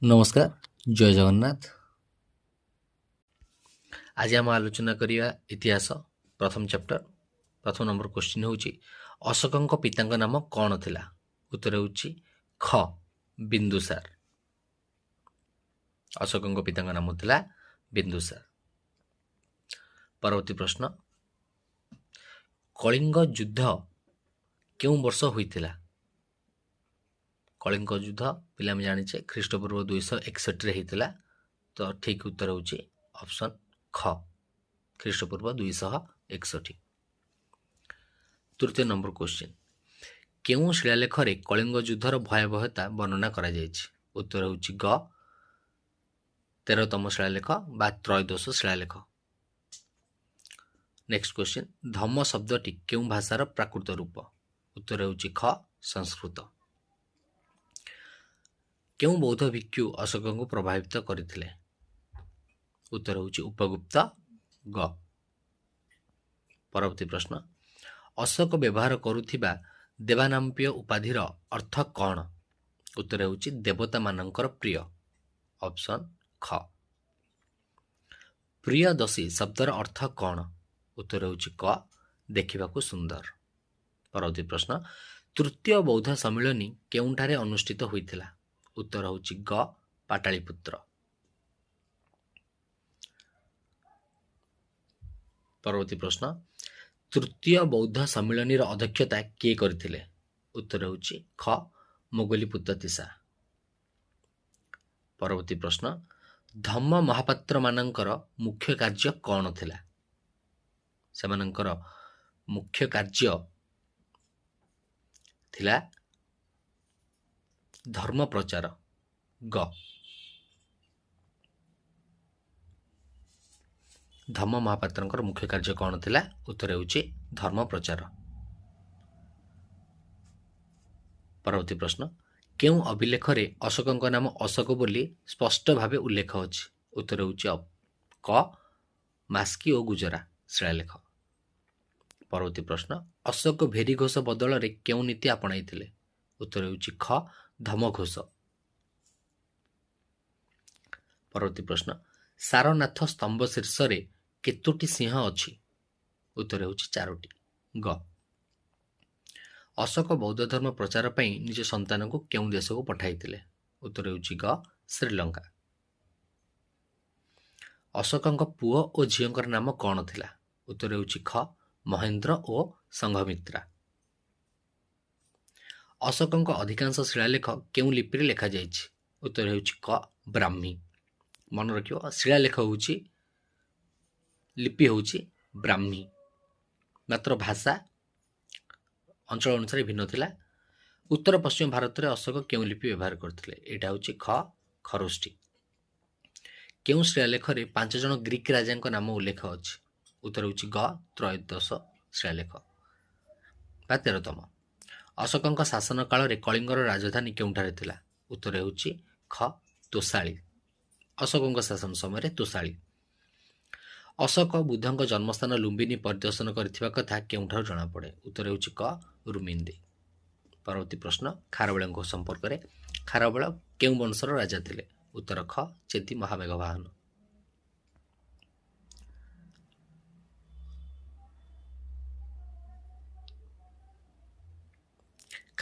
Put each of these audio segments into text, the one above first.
ନମସ୍କାର, ଜୟ ଜଗନ୍ନାଥ। ଆଜି ଆମେ ଆଲୋଚନା କରିବା ଇତିହାସ ପ୍ରଥମ ଚାପ୍ଟର। ପ୍ରଥମ ନମ୍ବର କ୍ୱେଶ୍ଚିନ୍ ହେଉଛି ଅଶୋକଙ୍କ ପିତାଙ୍କ ନାମ କ'ଣ ଥିଲା? ଉତ୍ତର ହେଉଛି ଖ ବିନ୍ଦୁସାର। ଅଶୋକଙ୍କ ପିତାଙ୍କ ନାମ ଥିଲା ବିନ୍ଦୁସାର। ପରବର୍ତ୍ତୀ ପ୍ରଶ୍ନ, କଳିଙ୍ଗ ଯୁଦ୍ଧ କେଉଁ ବର୍ଷ ହୋଇଥିଲା? କଳିଙ୍ଗ ଯୁଦ୍ଧ ପିଲା ଆମେ ଜାଣିଛେ ଖ୍ରୀଷ୍ଟପୂର୍ବ 261 ହେଇଥିଲା। ତ ଠିକ ଉତ୍ତର ହେଉଛି ଅପସନ୍ ଖ ଖ୍ରୀଷ୍ଟପୂର୍ବ 261। ତୃତୀୟ ନମ୍ବର କ୍ୱେଶ୍ଚିନ୍, କେଉଁ ଶିଳାଲେଖରେ କଳିଙ୍ଗ ଯୁଦ୍ଧର ଭୟାବହତା ବର୍ଣ୍ଣନା କରାଯାଇଛି? ଉତ୍ତର ହେଉଛି ଗ 13ତମ ଶିଳାଲେଖ ବା ତ୍ରୟୋଦଶ ଶିଳାଲେଖ। ନେକ୍ସଟ କ୍ୱେଶ୍ଚିନ୍, ଧମ୍ମ ଶବ୍ଦଟି କେଉଁ ଭାଷାର ପ୍ରାକୃତ ରୂପ? ଉତ୍ତର ହେଉଛି ଖ ସଂସ୍କୃତ। କେଉଁ ବୌଦ୍ଧ ଭିକ୍ଷୁ ଅଶୋକଙ୍କୁ ପ୍ରଭାବିତ କରିଥିଲେ? ଉତ୍ତର ହେଉଛି ଉପଗୁପ୍ତ ଗ। ପରବର୍ତ୍ତୀ ପ୍ରଶ୍ନ, ଅଶୋକ ବ୍ୟବହାର କରୁଥିବା ଦେବାନାମ୍ପିୟ ଉପାଧିର ଅର୍ଥ କ'ଣ? ଉତ୍ତର ହେଉଛି ଦେବତାମାନଙ୍କର ପ୍ରିୟ। ଅପସନ୍ ଖ। ପ୍ରିୟଦସୀ ଶବ୍ଦର ଅର୍ଥ କ'ଣ? ଉତ୍ତର ହେଉଛି କ ଦେଖିବାକୁ ସୁନ୍ଦର। ପରବର୍ତ୍ତୀ ପ୍ରଶ୍ନ, ତୃତୀୟ ବୌଦ୍ଧ ସମ୍ମିଳନୀ କେଉଁଠାରେ ଅନୁଷ୍ଠିତ ହୋଇଥିଲା? ଉତ୍ତର ହେଉଛି ଗ ପାଟାଳିପୁତ୍ର। ପରବର୍ତ୍ତୀ ପ୍ରଶ୍ନ, ତୃତୀୟ ବୌଦ୍ଧ ସମ୍ମିଳନୀର ଅଧ୍ୟକ୍ଷତା କିଏ କରିଥିଲେ? ଉତ୍ତର ହେଉଛି ଖ ମୋଗଲିପୁତ୍ତିସା। ପରବର୍ତ୍ତୀ ପ୍ରଶ୍ନ, ଧମ୍ମ ମହାପାତ୍ରମାନଙ୍କର ମୁଖ୍ୟ କାର୍ଯ୍ୟ କ'ଣ ଥିଲା? ସେମାନଙ୍କର ମୁଖ୍ୟ କାର୍ଯ୍ୟ ଥିଲା ଧର୍ମ ପ୍ରଚାର ଗ। ଧମ୍ମ ମହାପାତ୍ରଙ୍କର ମୁଖ୍ୟ କାର୍ଯ୍ୟ କ'ଣ ଥିଲା? ଉତ୍ତର ହେଉଛି ଧର୍ମ ପ୍ରଚାର। ପରବର୍ତ୍ତୀ ପ୍ରଶ୍ନ, କେଉଁ ଅଭିଲେଖରେ ଅଶୋକଙ୍କ ନାମ ଅଶୋକ ବୋଲି ସ୍ପଷ୍ଟ ଭାବେ ଉଲ୍ଲେଖ ଅଛି? ଉତ୍ତର ହେଉଛି କ ମାସ୍କି ଓ ଗୁଜରା ଶିଳାଲେଖ। ପରବର୍ତ୍ତୀ ପ୍ରଶ୍ନ, ଅଶୋକ ଭେରିଘୋଷ ବଦଳରେ କେଉଁ ନୀତି ଆପଣାଇଥିଲେ? ଉତ୍ତର ହେଉଛି ଖ ଧମଘୋଷ। ପରବର୍ତ୍ତୀ ପ୍ରଶ୍ନ, ସାରନାଥ ସ୍ତମ୍ଭ ଶୀର୍ଷରେ କେତୋଟି ସିଂହ ଅଛି? ଉତ୍ତର ହେଉଛି 4ଟି ଗ। ଅଶୋକ ବୌଦ୍ଧ ଧର୍ମ ପ୍ରଚାର ପାଇଁ ନିଜ ସନ୍ତାନଙ୍କୁ କେଉଁ ଦେଶକୁ ପଠାଇଥିଲେ? ଉତ୍ତର ହେଉଛି ଗ ଶ୍ରୀଲଙ୍କା। ଅଶୋକଙ୍କ ପୁଅ ଓ ଝିଅଙ୍କର ନାମ କ'ଣ ଥିଲା? ଉତ୍ତର ହେଉଛି ଖ ମହେନ୍ଦ୍ର ଓ ସଂଘମିତ୍ରା। ଅଶୋକଙ୍କ ଅଧିକାଂଶ ଶିଳାଲେଖ କେଉଁ ଲିପିରେ ଲେଖାଯାଇଛି? ଉତ୍ତର ହେଉଛି କ ବ୍ରାହ୍ମୀ। ମନେ ରଖିବ, ଶିଳାଲେଖ ହେଉଛି ଲିପି ହେଉଛି ବ୍ରାହ୍ମୀ, ମାତ୍ର ଭାଷା ଅଞ୍ଚଳ ଅନୁସାରେ ଭିନ୍ନ ଥିଲା। ଉତ୍ତର ପଶ୍ଚିମ ଭାରତରେ ଅଶୋକ କେଉଁ ଲିପି ବ୍ୟବହାର କରିଥିଲେ? ଏଇଟା ହେଉଛି ଖ ଖରୋଷ୍ଠୀ। କେଉଁ ଶିଳାଲେଖରେ 5 ଜଣ ଗ୍ରୀକ ରାଜାଙ୍କ ନାମ ଉଲ୍ଲେଖ ଅଛି? ଉତ୍ତର ହେଉଛି ଗ ତ୍ରୟୋଦଶ ଶିଳାଲେଖ ବା 13ତମ। ଅଶୋକଙ୍କ ଶାସନ କାଳରେ କଳିଙ୍ଗର ରାଜଧାନୀ କେଉଁଠାରେ ଥିଲା? ଉତ୍ତର ହେଉଛି ଖ ତୋଷାଳୀ। ଅଶୋକଙ୍କ ଶାସନ ସମୟରେ ତୋଷାଳୀ। ଅଶୋକ ବୁଦ୍ଧଙ୍କ ଜନ୍ମସ୍ଥାନ ଲୁମ୍ବିନୀ ପରିଦର୍ଶନ କରିଥିବା କଥା କେଉଁଠାରୁ ଜଣାପଡ଼େ? ଉତ୍ତର ହେଉଛି କ ରୁମିନ୍ଦି। ପରବର୍ତ୍ତୀ ପ୍ରଶ୍ନ, ଖାରବେଳଙ୍କ ସମ୍ପର୍କରେ, ଖାରବେଳ କେଉଁ ବଂଶର ରାଜା ଥିଲେ? ଉତ୍ତର ଖ ଚେଦି ମହାମେଘ ବାହନ।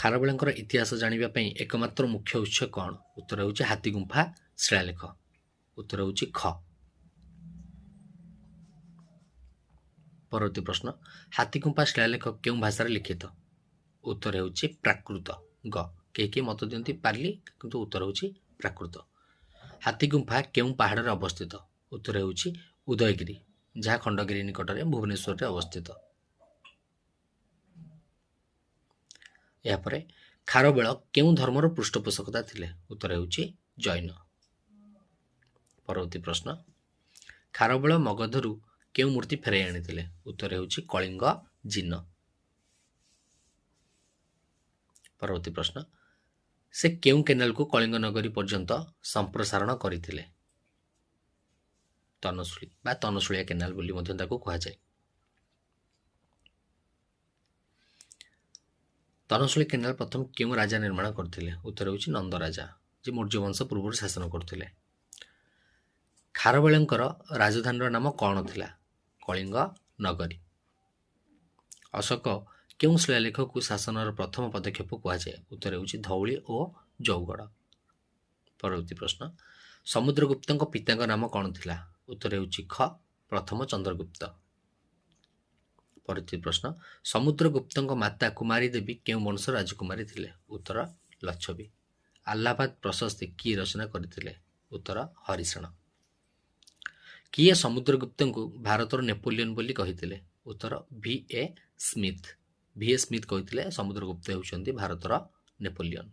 ଖାରବେଳଙ୍କର ଇତିହାସ ଜାଣିବା ପାଇଁ ଏକମାତ୍ର ମୁଖ୍ୟ ଉତ୍ସ କ'ଣ? ଉତ୍ତର ହେଉଛି ହାତୀଗୁମ୍ଫା ଶିଳାଲେଖ। ଉତ୍ତର ହେଉଛି ଖ। ପରବର୍ତ୍ତୀ ପ୍ରଶ୍ନ, ହାତୀଗୁମ୍ଫା ଶିଳାଲେଖ କେଉଁ ଭାଷାରେ ଲିଖିତ? ଉତ୍ତର ହେଉଛି ପ୍ରାକୃତ ଗ। କେହି କେହି ମତ ଦିଅନ୍ତି ପାଲି, କିନ୍ତୁ ଉତ୍ତର ହେଉଛି ପ୍ରାକୃତ। ହାତୀଗୁମ୍ଫା କେଉଁ ପାହାଡ଼ରେ ଅବସ୍ଥିତ? ଉତ୍ତର ହେଉଛି ଉଦୟଗିରି, ଯାହା ଖଣ୍ଡଗିରି ନିକଟରେ ଭୁବନେଶ୍ୱରରେ ଅବସ୍ଥିତ। ଏହାପରେ ଖାରବେଳ କେଉଁ ଧର୍ମର ପୃଷ୍ଠପୋଷକତା ଥିଲେ? ଉତ୍ତର ହେଉଛି ଜୈନ। ପରବର୍ତ୍ତୀ ପ୍ରଶ୍ନ, ଖାରବେଳ ମଗଧରୁ କେଉଁ ମୂର୍ତ୍ତି ଫେରାଇ ଆଣିଥିଲେ? ଉତ୍ତର ହେଉଛି କଳିଙ୍ଗ ଜିନ। ପରବର୍ତ୍ତୀ ପ୍ରଶ୍ନ, ସେ କେଉଁ କେନାଲକୁ କଳିଙ୍ଗ ନଗରୀ ପର୍ଯ୍ୟନ୍ତ ସମ୍ପ୍ରସାରଣ କରିଥିଲେ? ତନଶୁଳି ବା ତନଶୁଳିଆ କେନାଲ ବୋଲି ମଧ୍ୟ ତାକୁ କୁହାଯାଏ। ତନଶୁଳି କେନାଲ ପ୍ରଥମେ କେଉଁ ରାଜା ନିର୍ମାଣ କରିଥିଲେ? ଉତ୍ତର ହେଉଛି ନନ୍ଦ ରାଜା। ଯେ ମୌର୍ଯ୍ୟ ବଂଶ ପୂର୍ବରୁ ଶାସନ କରୁଥିଲେ। ଖାରବେଳଙ୍କର ରାଜଧାନୀର ନାମ କ'ଣ ଥିଲା? କଳିଙ୍ଗ ନଗରୀ। ଅଶୋକ କେଉଁ ଶିଳାଲେଖକୁ ଶାସନର ପ୍ରଥମ ପଦକ୍ଷେପ କୁହାଯାଏ? ଉତ୍ତର ହେଉଛି ଧଉଳି ଓ ଜଉଗଡ଼। ପରବର୍ତ୍ତୀ ପ୍ରଶ୍ନ, ସମୁଦ୍ରଗୁପ୍ତଙ୍କ ପିତାଙ୍କ ନାମ କ'ଣ ଥିଲା? ଉତ୍ତର ହେଉଛି ଖ ପ୍ରଥମ ଚନ୍ଦ୍ରଗୁପ୍ତ। ପରବର୍ତ୍ତୀ ପ୍ରଶ୍ନ, ସମୁଦ୍ରଗୁପ୍ତଙ୍କ ମାତା କୁମାରୀ ଦେବୀ କେଉଁ ବଂଶର ରାଜକୁମାରୀ ଥିଲେ? ଉତ୍ତର ଲଚ୍ଛବୀ। ଆହ୍ଲାବାଦ ପ୍ରଶସ୍ତି କିଏ ରଚନା କରିଥିଲେ? ଉତ୍ତର ହରିଶେଣ। କିଏ ସମୁଦ୍ରଗୁପ୍ତଙ୍କୁ ଭାରତର ନେପୋଲିଅନ ବୋଲି କହିଥିଲେ? ଉତ୍ତର V.A. ସ୍ମିଥ। V.A. ସ୍ମିଥ କହିଥିଲେ ସମୁଦ୍ରଗୁପ୍ତ ହେଉଛନ୍ତି ଭାରତର ନେପୋଲିଅନ।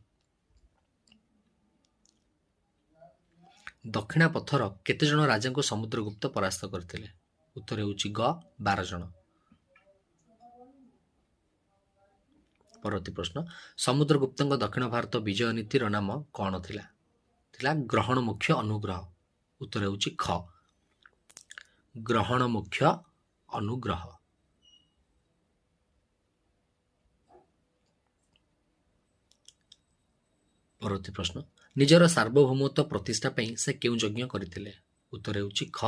ଦକ୍ଷିଣା ପଥର କେତେ ଜଣ ରାଜାଙ୍କୁ ସମୁଦ୍ରଗୁପ୍ତ ପରାସ୍ତ କରିଥିଲେ? ଉତ୍ତର ହେଉଛି ଗ 12 ଜଣ। ପରବର୍ତ୍ତୀ ପ୍ରଶ୍ନ, ସମୁଦ୍ରଗୁପ୍ତଙ୍କ ଦକ୍ଷିଣ ଭାରତ ବିଜୟ ନୀତିର ନାମ କ'ଣ ଥିଲା? ଥିଲା ଗ୍ରହଣ ମୁଖ୍ୟ ଅନୁଗ୍ରହ। ଉତ୍ତର ହେଉଛି ଖ ଗ୍ରହଣ ମୁଖ୍ୟ ଅନୁଗ୍ରହ। ପରବର୍ତ୍ତୀ ପ୍ରଶ୍ନ, ନିଜର ସାର୍ବଭୌମତ୍ୱ ପ୍ରତିଷ୍ଠା ପାଇଁ ସେ କେଉଁ ଯଜ୍ଞ କରିଥିଲେ? ଉତ୍ତର ହେଉଛି ଖ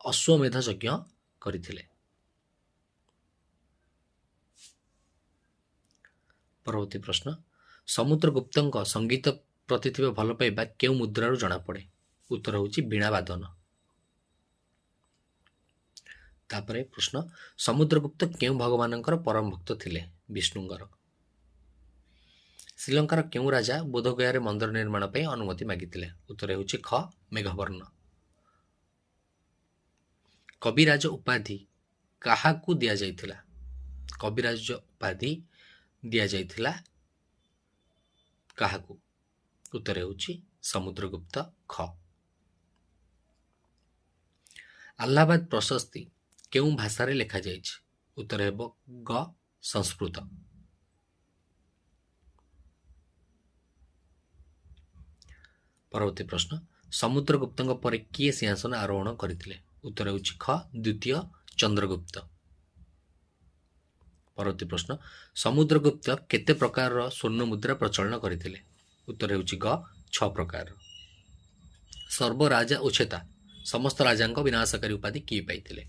ଅଶ୍ୱମେଧ ଯଜ୍ଞ କରିଥିଲେ। ପରବର୍ତ୍ତୀ ପ୍ରଶ୍ନ, ସମୁଦ୍ରଗୁପ୍ତଙ୍କ ସଙ୍ଗୀତ ପ୍ରତି ଥିବା ଭଲ ପାଇବା କେଉଁ ମୁଦ୍ରାରୁ ଜଣାପଡ଼େ? ଉତ୍ତର ହେଉଛି ବୀଣା ବାଦନ। ତାପରେ ପ୍ରଶ୍ନ, ସମୁଦ୍ରଗୁପ୍ତ କେଉଁ ଭଗବାନଙ୍କର ପରମ ଭକ୍ତ ଥିଲେ? ବିଷ୍ଣୁଙ୍କର। ଶ୍ରୀଲଙ୍କାର କେଉଁ ରାଜା ବୋଧଗୟାରେ ମନ୍ଦିର ନିର୍ମାଣ ପାଇଁ ଅନୁମତି ମାଗିଥିଲେ? ଉତ୍ତର ହେଉଛି ଖ ମେଘବର୍ଣ୍ଣ। କବିରାଜ ଉପାଧି କାହାକୁ ଦିଆଯାଇଥିଲା? କବିରାଜ ଉପାଧି ଦିଆଯାଇଥିଲା କାହାକୁ? ଉତ୍ତର ହେଉଛି ସମୁଦ୍ରଗୁପ୍ତ ଖ। ଆହ୍ଲାବାଦ ପ୍ରଶସ୍ତି କେଉଁ ଭାଷାରେ ଲେଖାଯାଇଛି? ଉତ୍ତର ହେବ ଗ ସଂସ୍କୃତ। ପରବର୍ତ୍ତୀ ପ୍ରଶ୍ନ, ସମୁଦ୍ରଗୁପ୍ତଙ୍କ ପରେ କିଏ ସିଂହାସନ ଆରୋହଣ କରିଥିଲେ? ଉତ୍ତର ହେଉଛି ଖ ଦ୍ୱିତୀୟ ଚନ୍ଦ୍ରଗୁପ୍ତ। ପରବର୍ତ୍ତୀ ପ୍ରଶ୍ନ, ସମୁଦ୍ରଗୁପ୍ତ କେତେ ପ୍ରକାରର ସ୍ୱର୍ଣ୍ଣ ମୁଦ୍ରା ପ୍ରଚଳନ କରିଥିଲେ? ଉତ୍ତର ହେଉଛି ଗ 6 ପ୍ରକାରର। ସର୍ବରାଜା ଉଚ୍ଚେତା ସମସ୍ତ ରାଜାଙ୍କ ବିନାଶକାରୀ ଉପାଧି କିଏ ପାଇଥିଲେ?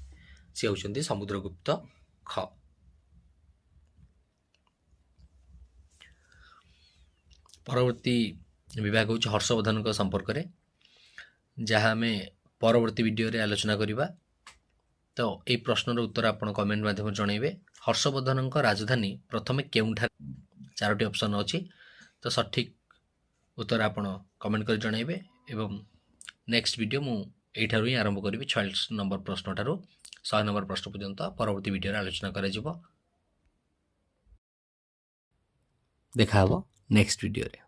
ସେ ହେଉଛନ୍ତି ସମୁଦ୍ରଗୁପ୍ତ ଖ। ପରବର୍ତ୍ତୀ ବିଭାଗ ହେଉଛି ହର୍ଷବର୍ଦ୍ଧନଙ୍କ ସମ୍ପର୍କରେ, ଯାହା ଆମେ ପରବର୍ତ୍ତୀ ଭିଡ଼ିଓରେ ଆଲୋଚନା କରିବା। ତ ଏଇ ପ୍ରଶ୍ନର ଉତ୍ତର ଆପଣ କମେଣ୍ଟ ମାଧ୍ୟମରେ ଜଣାଇବେ। ହର୍ଷବର୍ଦ୍ଧନଙ୍କ ରାଜଧାନୀ ପ୍ରଥମେ କେଉଁଠାରେ? 4ଟି ଅପସନ୍ ଅଛି, ତ ସଠିକ୍ ଉତ୍ତର ଆପଣ କମେଣ୍ଟ କରି ଜଣାଇବେ। ଏବଂ ନେକ୍ସଟ ଭିଡ଼ିଓ ମୁଁ ଏଇଠାରୁ ହିଁ ଆରମ୍ଭ କରିବି 46 ନମ୍ବର ପ୍ରଶ୍ନଠାରୁ 100 ନମ୍ବର ପ୍ରଶ୍ନ ପର୍ଯ୍ୟନ୍ତ ପରବର୍ତ୍ତୀ ଭିଡ଼ିଓରେ ଆଲୋଚନା କରାଯିବ। ଦେଖା ହେବ ନେକ୍ସଟ ଭିଡ଼ିଓରେ।